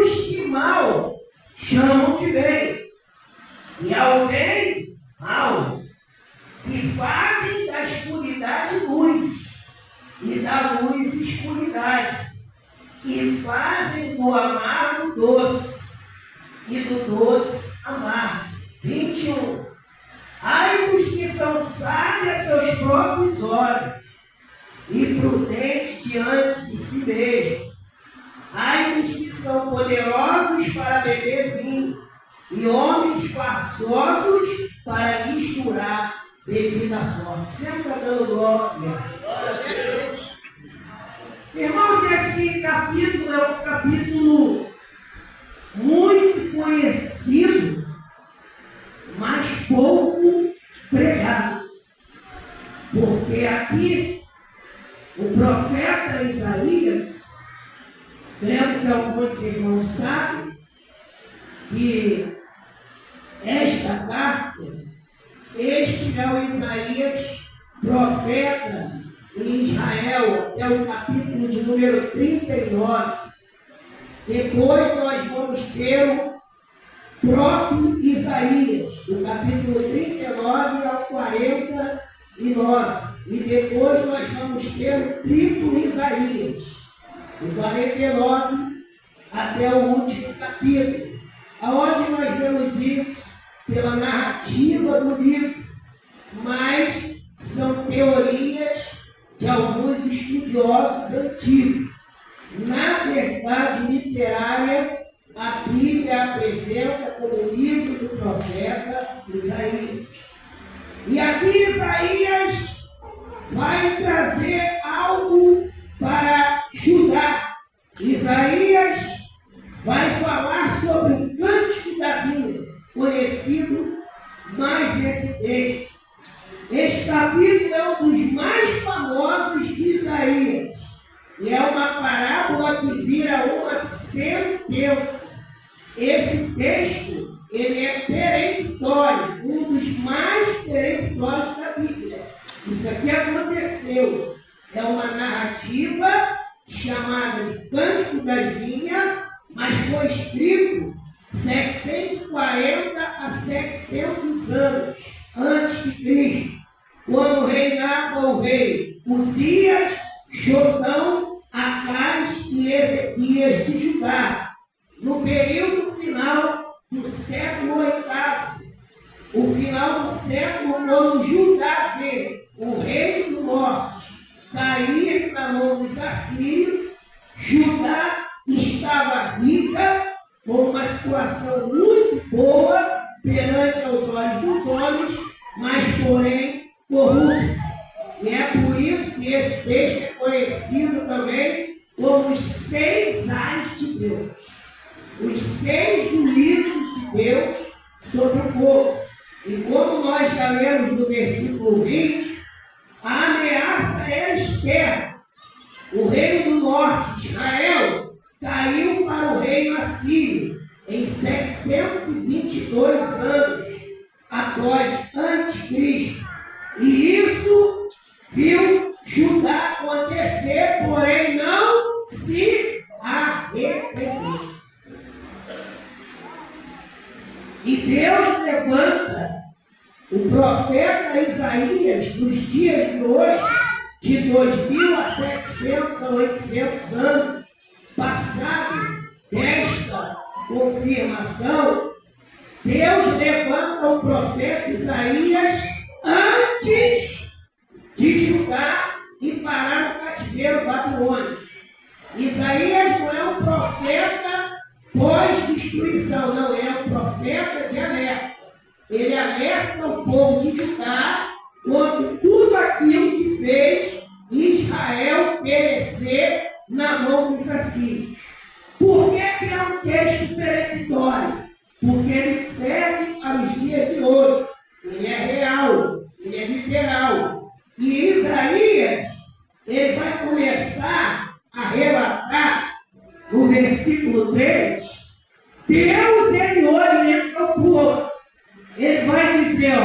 os que mal chamam de bem, e ao bem, mal, que fazem da escuridade luz, e da luz escuridade, e fazem do amargo doce, e do doce amargo. 21. Ai dos que são sábios a seus próprios olhos, e prudentes diante de si mesmo. Ai dos que são poderosos para beber vinho, e homens farsosos para misturar bebida forte. Sempre dando glória. Glória a Deus. Irmãos, esse capítulo é um capítulo muito conhecido, mas pouco pregado. Porque aqui o profeta Isaías, creio que alguns irmãos sabem, que esta carta, este é o Isaías, profeta em Israel, até o capítulo de número 39. Depois nós vamos ter o próprio Isaías, do capítulo 39 ao 49. E depois nós vamos ter o triplo Isaías, do 49 até o último capítulo. Aonde nós vemos isso? Pela narrativa do livro, mas são teorias de alguns estudiosos antigos. Na verdade literária, a Bíblia apresenta como livro do profeta Isaías. E aqui Isaías vai trazer algo para Judá. Isaías vai falar sobre o cântico da vinha, conhecido mais esse texto. Este capítulo é um dos mais famosos de Isaías. E é uma parábola que vira uma sentença. Esse texto, ele é peremptório, um dos mais peremptórios da Bíblia. Isso aqui aconteceu. É uma narrativa chamada de Cântico das Vinhas, mas foi escrito 740 a 700 anos antes de Cristo, quando reinava o rei Uzias, Jotão, Acaz e Ezequias de Judá, no período final do século VIII. O final do século, quando Judá vê o reino do norte cair na mão dos assírios, Judá estava rica, com uma situação muito boa perante aos olhos dos homens, mas porém corrupta. E é por isso que esse texto é conhecido também como os 6 ais de Deus. Os 6 juízos de Deus sobre o povo. E como nós já lemos no versículo 20, a ameaça é externa. O reino do norte, Israel, caiu para o reino assírio em 722 anos após Anticristo. E isso viu Judá acontecer, porém não se arrependeu. E Deus levanta o profeta Isaías nos dias de hoje, de 2000 a 700 a 800 anos, passado desta confirmação, Deus levanta o profeta Isaías antes de Judá e parar no cativeiro babilônico. Isaías não é um profeta pós-destruição, não, ele é um profeta de alerta. Ele alerta o povo de Judá contra tudo aquilo que fez Israel perecer na mão dos assírios. Por que é um texto peremptório? Porque ele serve aos dias de hoje. Ele é real, ele é literal. E Isaías, ele vai começar a relatar no versículo 3, Deus, ele orienta o povo. Ele vai dizer,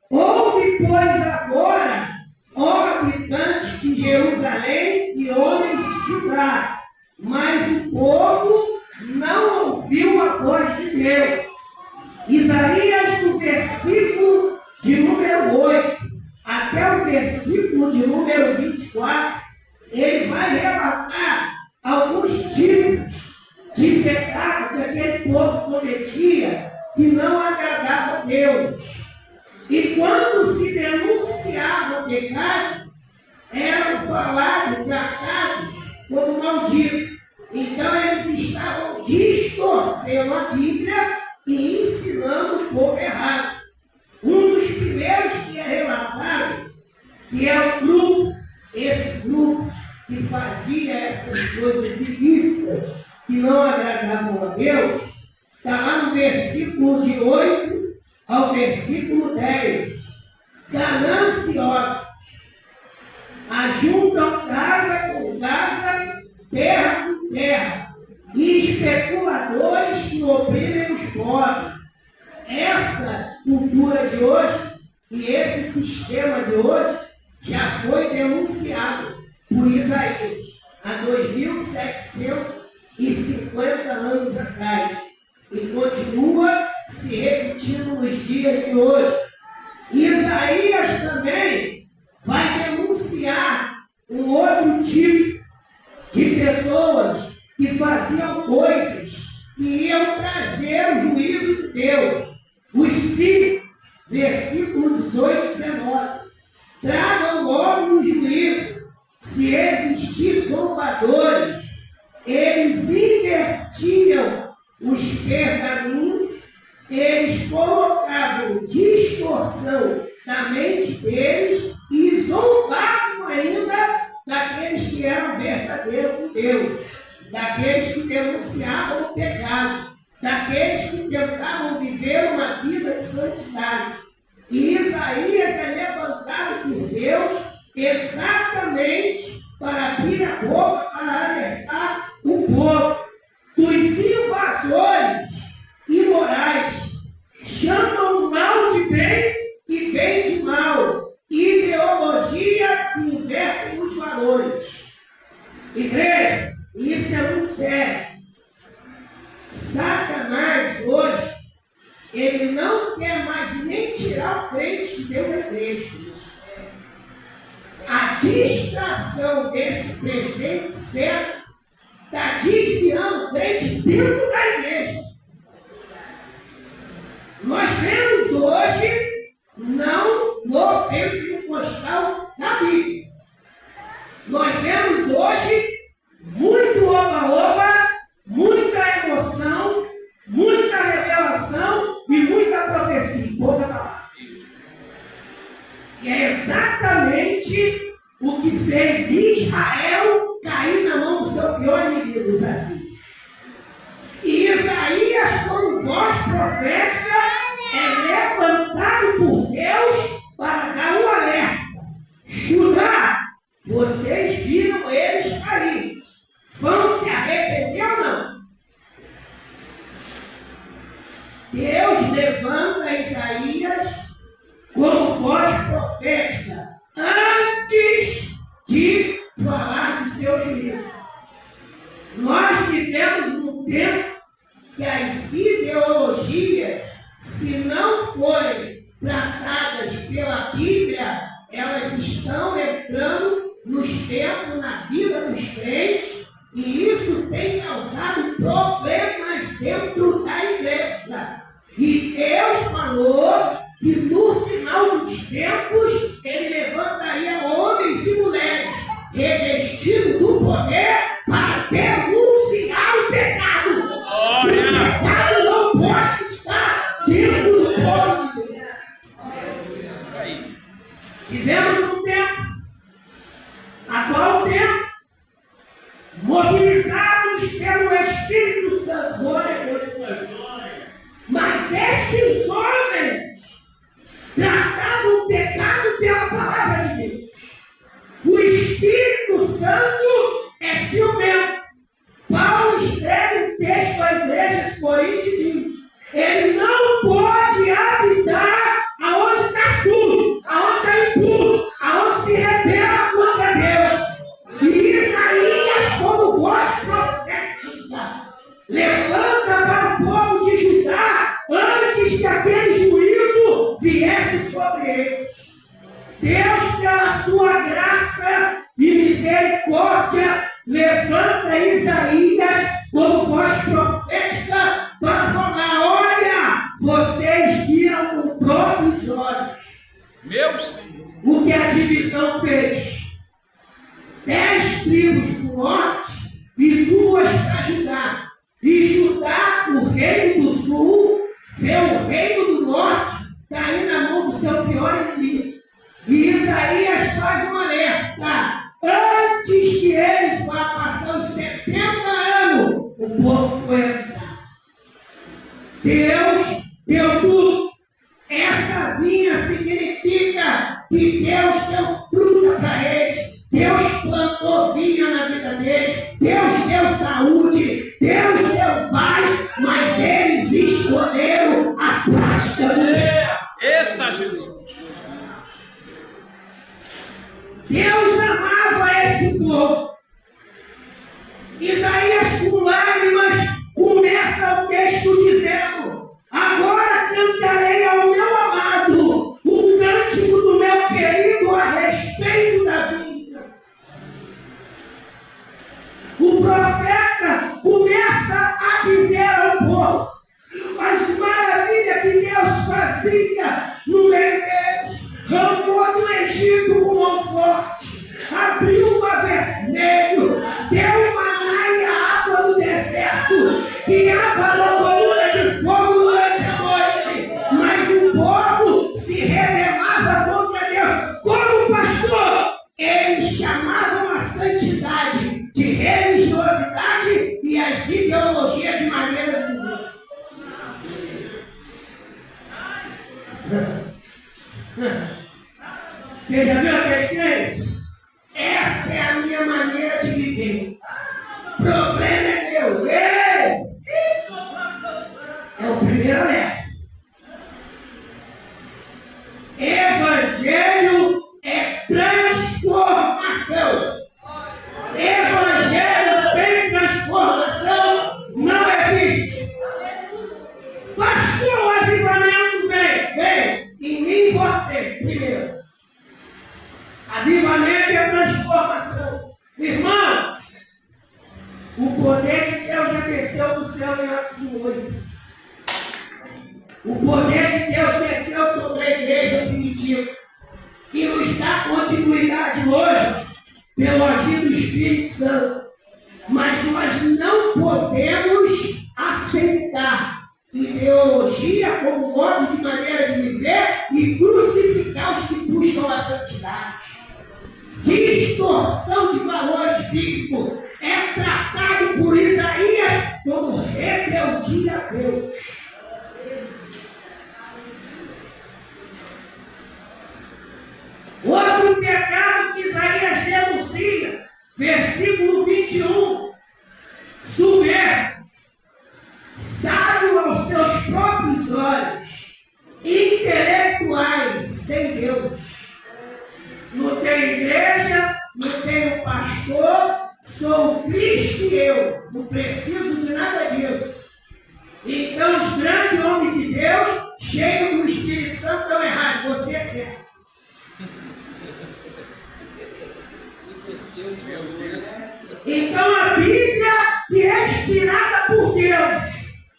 ouve, pois, agora, ó habitantes de Jerusalém e homens de Judá. Mas o povo não de pecado que aquele povo cometia que não agradava a Deus. E quando se denunciava o pecado, eram falados, tratados como malditos. Então eles estavam distorcendo a Bíblia e ensinando o povo errado. Um dos primeiros que é relatado, que é esse grupo que fazia essas coisas ilícitas, que não agradavam a Deus, está lá no versículo de 8 ao versículo 10. Gananciosos, ajuntam casa com casa, terra com terra, e especuladores que oprimem os pobres. Essa cultura de hoje e esse sistema de hoje já foi denunciado por Isaías há 2750 anos atrás e continua se repetindo nos dias de hoje. Isaías também vai denunciar um outro tipo de pessoas que faziam coisas que iam trazer o juízo de Deus. Os 5, versículo 18 e 19. Tragam logo o juízo, se existir zombadores. Eles invertiam os pergaminhos, eles colocavam distorção na mente deles e zombavam ainda daqueles que eram verdadeiros com Deus, daqueles que denunciavam o pecado, daqueles que tentavam viver uma vida de santidade. E Isaías é levantado por Deus exatamente para abrir a boca, para alertar o povo dos invasores imorais. Chamam mal de bem e bem de mal. Ideologia que invertem os valores. Igreja, isso é muito sério. Satanás hoje, ele não quer mais nem tirar o crente de dentro da igreja. A distração desse presente século está desviando o crente dentro da igreja. Nós vemos hoje, não no pentecostal da Bíblia. Nós vemos hoje muito oba-oba, muita emoção, muita revelação e muita profecia. Pouca palavra. E é exatamente o que fez Israel cair na mão do seu pior inimigo, os assírios. E Isaías, como voz profética, é levantado por Deus para dar um alerta. Judá, vocês viram eles cair. Vão se arrepender ou não? Deus levanta Isaías como voz profética antes de falar do seu juízo. Nós vivemos num tempo que as ideologias, se não forem tratadas pela Bíblia, elas estão entrando nos tempos, na vida dos crentes, e isso tem causado problemas dentro da igreja. E Deus falou que no final dos tempos, ele levantaria homens e mulheres revestidos do poder para denunciar o pecado. O pecado não pode estar dentro do povo de Deus. Tivemos um tempo, atual tempo, mobilizados pelo Espírito Santo. Glória a Deus. Mas esses homens tratavam o pecado pela palavra de Deus. O Espírito Santo é ciumento. Paulo escreve um texto à igreja de Corinto e diz: ele não pode habitar aonde está sujo, aonde está impuro, aonde se rebela contra Deus. E Isaías, como voz profética, levanta para o povo de Judá antes que aquele juízo viesse sobre eles. Deus, pela sua graça e misericórdia, levanta Isaías como voz voz profética para falar: olha, vocês viram com próprios olhos. Meu Senhor. O que a divisão fez? 10 tribos para o norte e 2 para Judá. E Judá, o reino do sul, vê o reino do norte cair na mão do seu pior inimigo. E Isaías faz uma alerta: antes que ele vá passar os 70 anos, o povo foi avisado. Deus deu tudo. Essa vinha significa que Deus deu fruta para eles. Deus plantou vinha na vida deles. Deus deu saúde. Deus deu paz. Mas eles escolheram a prática do mal. Eita, Jesus. Deus amava esse povo. Isaías, com lágrimas, começa o texto dizendo: agora cantarei ao meu amado o cântico do meu querido a respeito da vinda. O profeta começa a dizer ao povo as maravilhas que Deus fazia no meio deles. Ramou do Egito com mão forte, abriu o mar vermelho, deu maná e água no deserto, guiava uma coluna de fogo durante a noite. Mas o povo se rebelava contra Deus. Como pastor, eles chamavam a santidade de religiosidade e as ideologias de maneira de Você já viu aquele crente? Essa é a minha maneira de viver. O problema é meu. Ei! É o primeiro alerta. Evangelho é transformação. Evangelho sem transformação não existe. Pastor, o avivamento vem em mim e você primeiro. Avivamento é transformação. Irmãos, o poder de Deus já desceu do céu em Atos 8. O poder de Deus desceu sobre a igreja primitiva e nos dá continuidade hoje pelo agir do Espírito Santo. Mas nós não podemos aceitar ideologia como modo de maneira de viver e crucificar os que buscam a santidade. Distorção de valores bíblicos é tratado por Isaías como rebeldia a Deus. Outro pecado que Isaías denuncia, versículo 21, soberbos, sábio aos seus próprios olhos, intelectuais sem Deus. Não tem igreja, não tem um pastor, sou Cristo e eu, não preciso de nada disso. Então os grandes homens de Deus, cheios do Espírito Santo, estão errados, você é certo. Então a Bíblia, que é inspirada por Deus,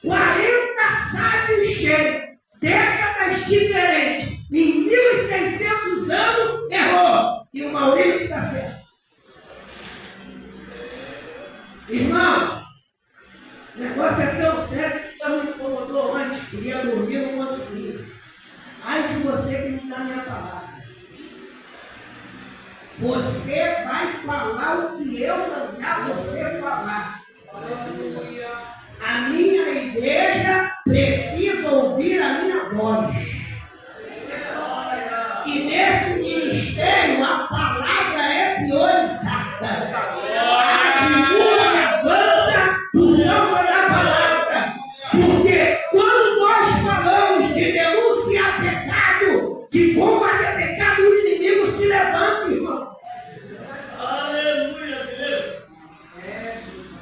40 sábios cheios, décadas diferentes, em 1600 anos, errou. E o Maurício está certo. Irmão, o negócio é tão sério que Deus me incomodou antes, queria dormir, não conseguia. Ai de você que não dá minha palavra. Você vai falar o que eu mandar você falar. A minha igreja precisa ouvir a minha voz. E nesse ministério a palavra é priorizada. A divulga avança por causa da palavra. Porque quando nós falamos de denunciar pecado, de combater pecado, o inimigo se levanta, irmão. Aleluia, Deus.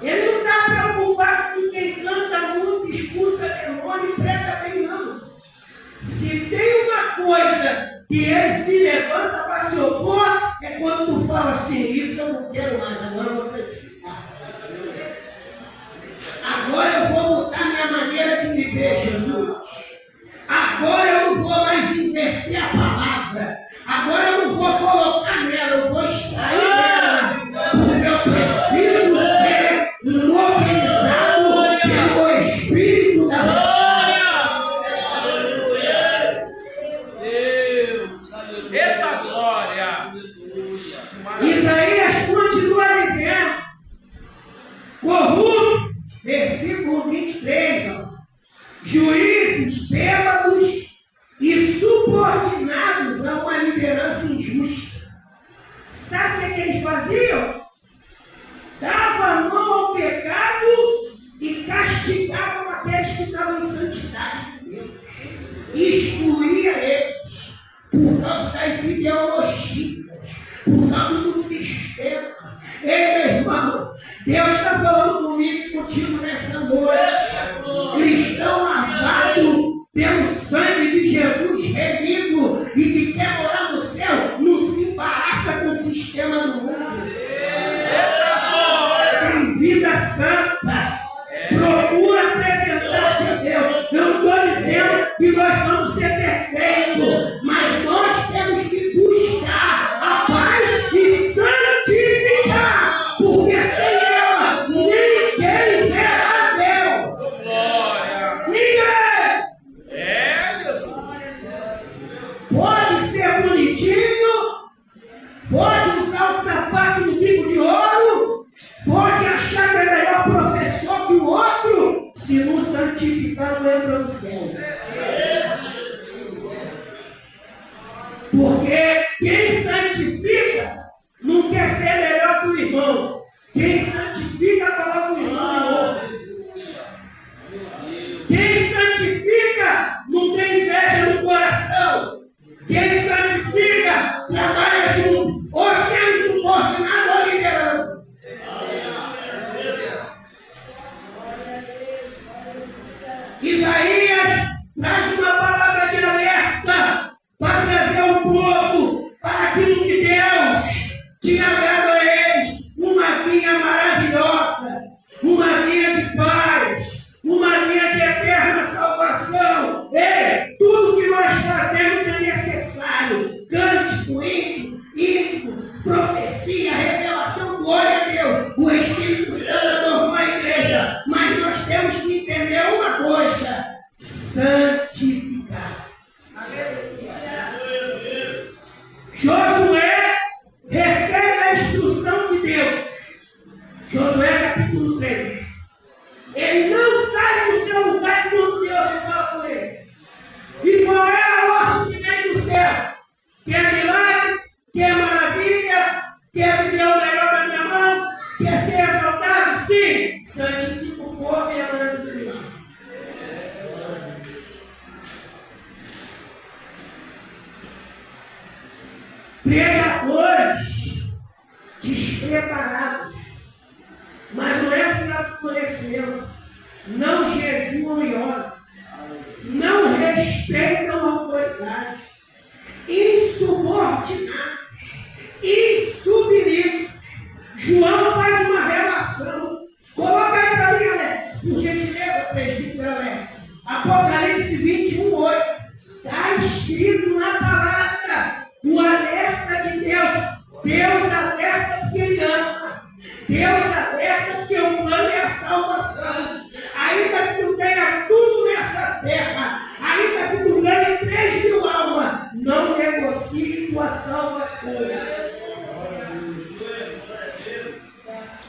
Ele não está preocupado com quem canta muito, expulsa demônio e prega bem, não. Se tem uma coisa que ele se levanta para se opor, é quando tu fala assim: isso eu não quero mais, agora você. Agora versículo 23, ó. Juízes bêbados e subordinados a uma liderança injusta. Sabe o que eles faziam? Dava a mão ao pecado e castigavam aqueles que estavam em santidade de Deus. Excluía eles por causa das ideologias, por causa do sistema. Ei, meu irmão, Deus está falando comigo e contigo nessa noite. Cristão lavado pelo sangue de Jesus remido e que quer morar no céu, não se embaraça com o sistema do mundo. Tem vida santa. Procura apresentar-te a Deus. Eu não estou dizendo que nós vamos ser perfeitos, mas nós temos que buscar a paz e santificar, porque sem ela ninguém verá a Deus. Ninguém! Pode ser bonitinho, pode usar o sapato no bico de ouro, pode achar que é melhor professor que o outro, se não santificar não entra no céu. Porque quem santifica não quer ser melhor que o irmão. Quem santifica coloca o irmão em outro. Quem santifica não tem inveja no coração. Quem santifica trabalha junto, ou sendo subordinado ou liderando. Isaías traz uma palavra de alerta para trazer o povo para aquilo que Deus tinha dado a eles. Uma vinha maravilhosa, uma vinha de paz, uma vinha de eterna salvação. Ei, tudo que nós fazemos é necessário. Cântico, hino, profecia, revelação, glória a Deus. O Espírito Santo adornou a igreja. Mas nós temos que entender uma coisa: santificar. Josué recebe a instrução de Deus. Josué capítulo 3. Ele não sai do seu lugar quando Deus fala com ele. E qual é a ordem que vem do céu? Quer milagre? Quer maravilha? Quer viver o melhor da minha mão? Quer ser exaltado? Sim. Santifica o povo e anda do milagre. Pregadores despreparados, mas não é por conhecimento, não jejuam e oram, não respeitam a autoridade, insubordinados, insubmissos. João faz uma relação. Coloca aí para mim, Alex, por gentileza, presbítero Alex. Apocalipse 21:8. Está escrito na palavra o alerta de Deus. Deus alerta porque Ele ama. Deus alerta porque o plano é a salvação. Ainda que tu tenha tudo nessa terra, ainda que tu ganhe 3.000 almas, não negocie tua salvação.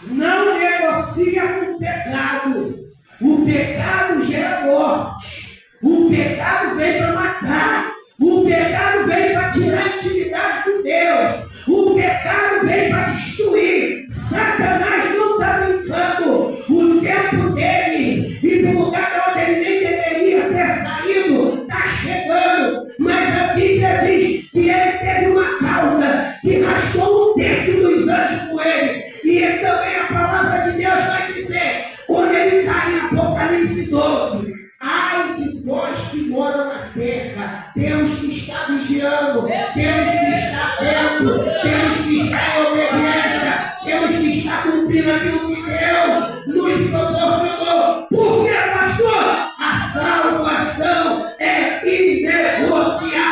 Não negocia com o pecado. O pecado gera morte. O pecado vem para matar. O pecado vem para tirar a intimidade com Deus. O pecado vem para destruir. Satanás não está brincando. O tempo dele e do lugar de onde ele nem deveria ter saído está chegando. Mas a Bíblia diz que ele teve uma cauda que rachou 1/3 dos anjos com ele. E também a palavra de Deus vai dizer, quando ele cai em Apocalipse 12, ai de nós que moram na terra, temos que estar vigiando, temos que estar atentos, temos que estar em obediência, temos que estar cumprindo aquilo que Deus nos proporcionou. Por quê, pastor? A salvação é inegociável.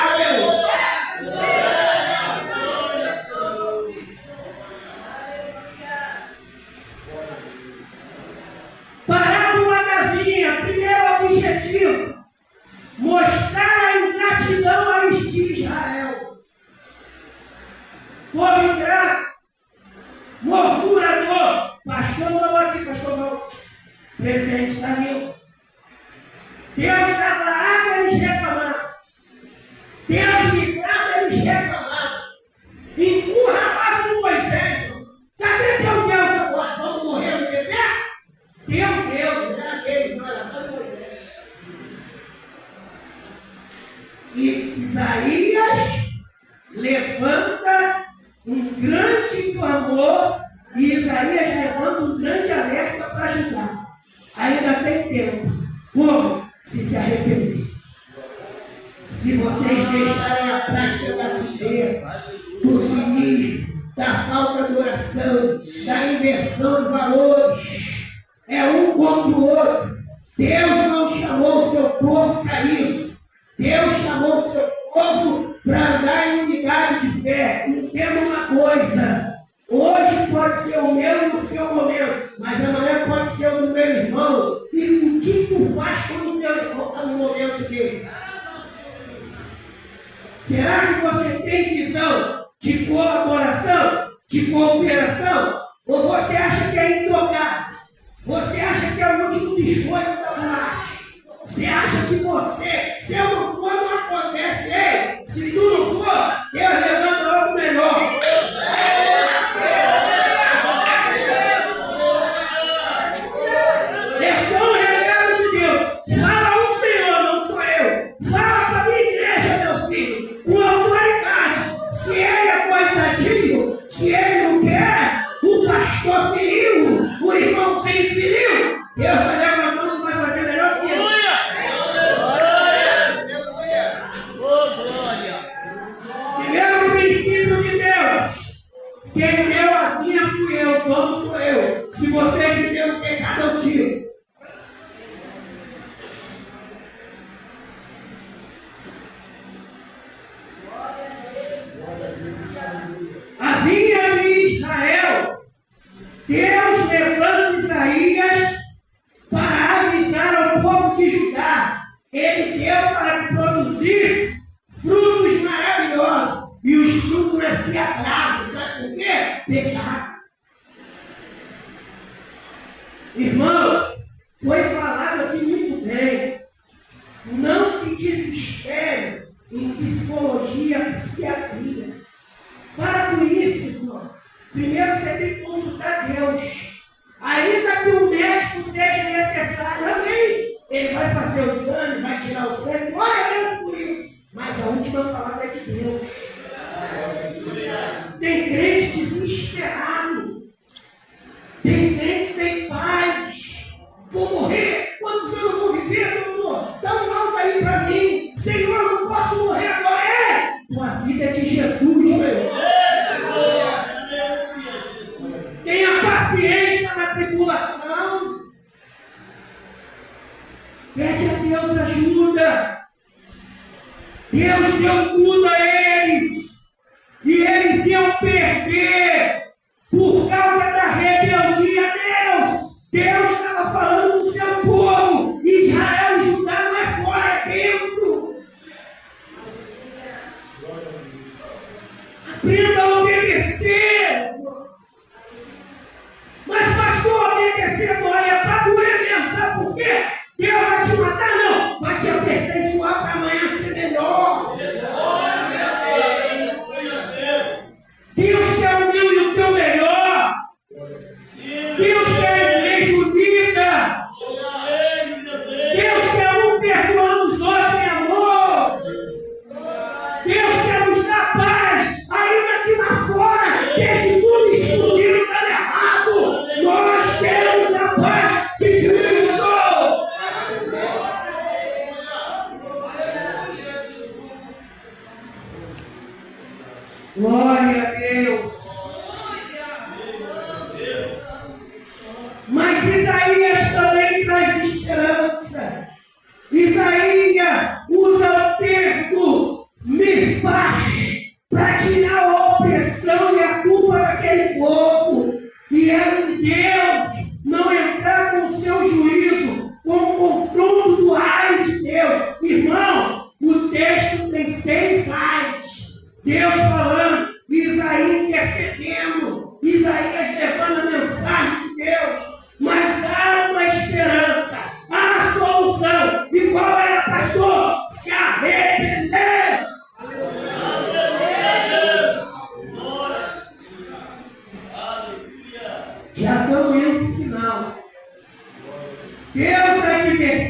Parábola da vinha, primeiro objetivo, mostrar a ingratidão aos de Israel. Povo ingrato, murmurador. Pastor falou aqui, pastor falou. Presente da minha Deus dava água, eles reclamavam. Deus livrava, eles reclamavam. Encurralava com Moisés. Cadê teu Deus agora? Vamos morrer no deserto? Teu Deus, era aquele, não era só de Moisés. E Isaías levanta um grande clamor e Isaías levanta um grande alerta para ajudar. Ainda tem tempo. Como? Se arrepender. Se vocês deixarem a prática da civeira, do cinismo, da falta de oração, da inversão de valores, é um contra o outro. Deus não chamou o seu povo para isso. Deus chamou o seu povo para andar em unidade de fé. Entenda uma coisa: hoje pode ser o meu e o seu momento, mas amanhã pode ser o do meu irmão. E o que tu faz quando o teu irmão está no momento dele? Será que você tem visão de colaboração, de cooperação? Ou você acha que é intocável? Você acha que é o último biscoito da bolacha? Você acha que você, se eu não for, não acontece? Ei, se tu não for, Deus levanta algo melhor. É só um recado de Deus. Fala ao Senhor, não sou eu. Fala para a minha igreja, meu filho, com autoridade. Se ele é coitadinho, se ele não quer, o pastor feriu, o irmãozinho feriu, Deus vai levantando e vai fazer melhor que ele. Primeiro princípio de Deus: quem deu a vinha fui eu, o dono sou eu. Se você viver no pecado, eu tiro. A vinha de Israel, Deus levando Isaías para avisar ao povo de Judá. Ele deu para que produzisse frutos maravilhosos. E os frutos nasciam bravos. Sabe por quê? Pecado. Irmãos, foi falado aqui muito bem. Não se desespere em psicologia, psiquiatria. Para com isso, irmão. Primeiro você tem que consultar Deus. Ainda que o médico seja necessário, amém. Ele vai fazer o exame, vai tirar o sangue, glória a Deus por isso. Mas a última palavra é de Deus. Tem crente desesperado. Tem crente sem paz. Vou morrer. Quantos anos eu vou viver, doutor? Dá um alto aí para mim. Senhor, eu não posso morrer agora. Tua vida é de Jesus, meu. Tenha paciência na tribulação. Pede a Deus ajuda. Deus deu tudo a eles. E eles iam perder por causa da rebeldia a Deus. Deus estava falando do seu povo. Israel e Judá não é fora, é dentro. Aprenda a obedecer. Mas, pastor, obedecer dói, é para doer mesmo. Sabe por quê? Deus vai te matar, não. Vai te aperfeiçoar para amanhã ser melhor. Deus quer o meu e o teu melhor. Deus quer a igreja unida.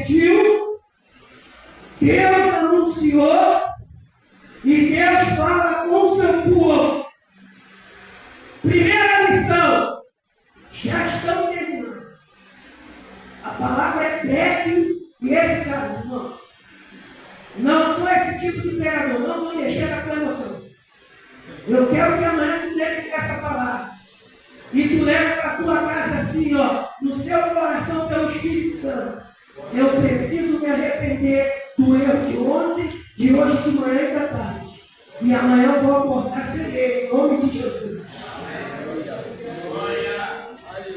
permitiu, Deus anunciou e Deus fala com o seu povo. Primeira lição, já estamos terminando. A palavra é breve e eficaz, irmão. Não sou esse tipo de pregador, não vou mexer na tua emoção. Eu quero que amanhã tu leve essa palavra. E tu leve para a tua casa assim, ó, no seu coração pelo Espírito Santo. Eu preciso me arrepender do erro de ontem, de hoje, de manhã e da tarde. E amanhã eu vou acordar sem ele, em nome de Jesus.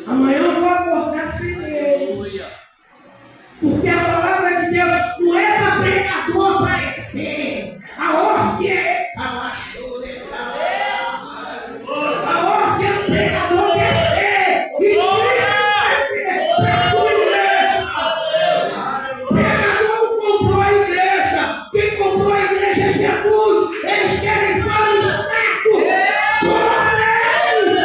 Amanhã eu vou acordar sem ele. Porque a palavra de Deus não é para pregador aparecer. A ordem é a ordem é o pregador descer. E Cristo para sua igreja. O pregador não comprou a igreja. Quem comprou a igreja é Jesus. Eles querem falar o status sobre ele.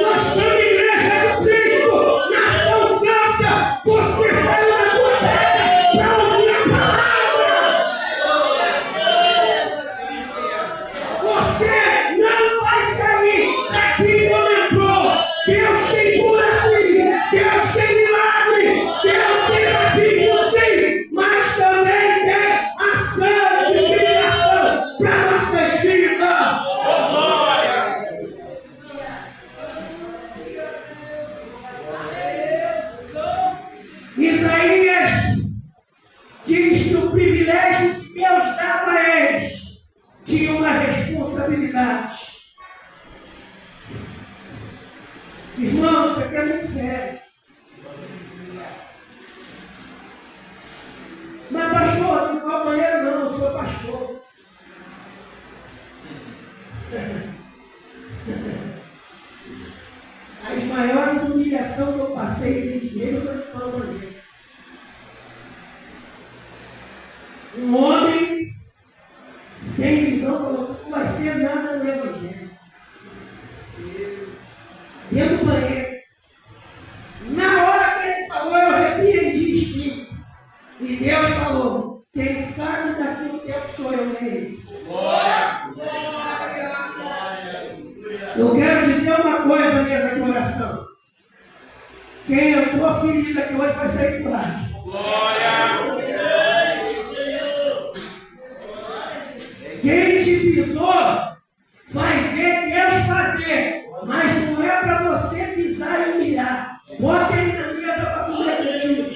Nós somos igreja de Cristo, nação santa. Você saiu da tua casa para ouvir a palavra. Você não vai sair daqui como entrou. Deus tem cura sim, Deus tem milagre, Deus tem batismo sim, mas também tem a santificação para nossas vidas. Isaías diz que o privilégio que Deus dava a eles tinha uma responsabilidade. Irmão, isso aqui é muito sério. Mas pastor, não vou ao banheiro não, eu sou pastor. As maiores humilhações que eu passei dentro de igreja foi no banheiro. Um homem sem visão falou: não vai ser nada no evangelho. Dentro do banheiro. Na hora que ele falou, eu repreendi o espírito. E Deus falou: quem sabe daqui um tempo sou eu nele. Eu quero dizer uma coisa, minha de oração. Quem entrou ferido aqui hoje vai sair curado. Quem te pisou vai ver Deus fazer, mas não é para você pisar e humilhar. Bota ele na mesa para comer contigo.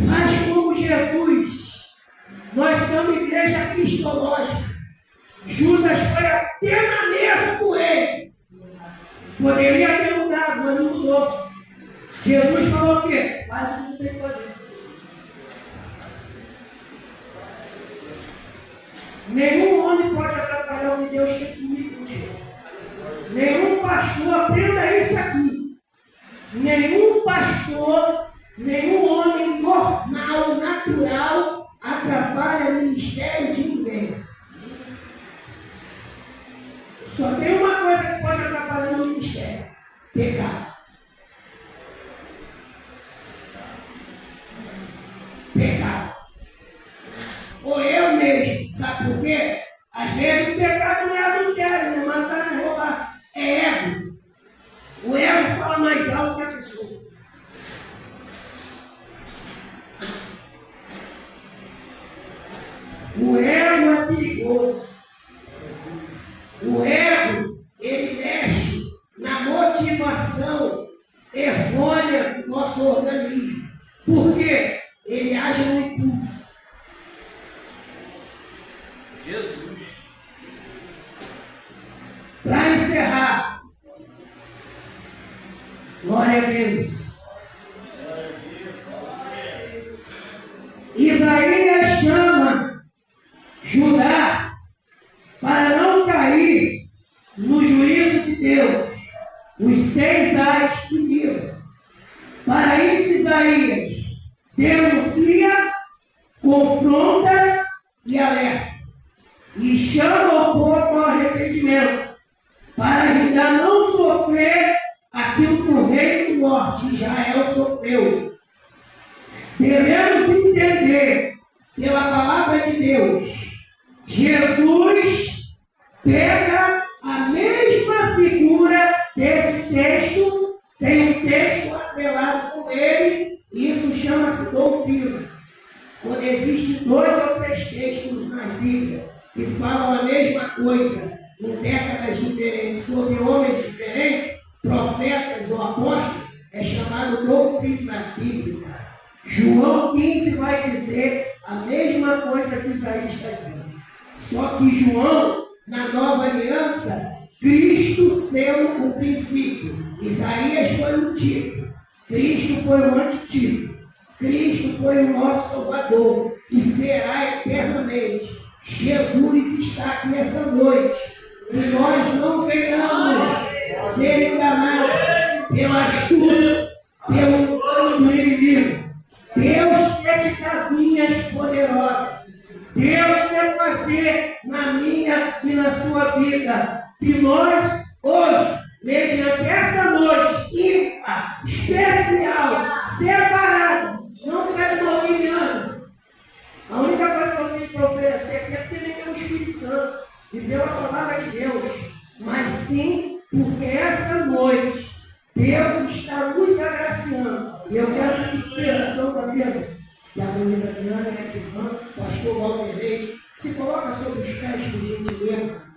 Faz como Jesus. Nós somos igreja cristológica. Judas foi até na mesa com ele. Poderia ter mudado, mas não mudou. Jesus falou o quê? Faz o que tu tem que fazer. Nenhum homem pode atrapalhar o que Deus tem comigo contigo. Nenhum pastor, aprenda isso aqui. Nenhum pastor, nenhum homem normal, natural, atrapalha o ministério de ninguém. Só tem uma coisa que pode atrapalhar o ministério: pecado. Pecado. Ou eu mesmo. Sabe por quê? Às vezes o pecado não é adultério, não é matar, não é roubar. É ego. O ego fala mais alto que a pessoa. O ego é perigoso. O ego, ele mexe na motivação errônea do nosso organismo. Por quê? Ele age no impulso. Jesus. Para encerrar, glória a Deus. Isaías chama Judá para não cair no juízo de Deus, os 6 ais primeiro. Para isso, Isaías denuncia, confronta e alerta. E chama o povo ao arrependimento, para ainda não sofrer aquilo que o rei do norte, Israel, sofreu. Devemos entender, pela palavra de Deus, Jesus pega a mesma figura desse texto, tem um texto atrelado com ele, e isso chama-se doutrina. Quando existem 2 ou 3 textos na Bíblia que falam a mesma coisa, em décadas diferentes, sobre homens diferentes, profetas ou apóstolos, é chamado doutrina bíblica. João 15 vai dizer a mesma coisa que Isaías está dizendo. Só que João, na nova aliança, Cristo sendo o princípio. Isaías foi o tipo. Cristo foi o antitipo. Cristo foi o nosso Salvador, que será eternamente. Jesus está aqui essa noite. E nós não venhamos ser enganados pela astúcia, pelo engano do inimigo. Deus quer te dar vinhas poderosas. Deus quer fazer na minha e na sua vida. Que nós, hoje, mediante essa noite ímpar, especial, separada, não está de novinho. A única coisa que eu tenho que oferecer aqui é porque nem pelo Espírito Santo e pela palavra de Deus, mas sim porque essa noite Deus está nos agraciando. E eu quero pedir perdão da mesa, que a Luísa Viana, essa irmã, pastor Walter Reis, se coloca sobre os pés por gentileza.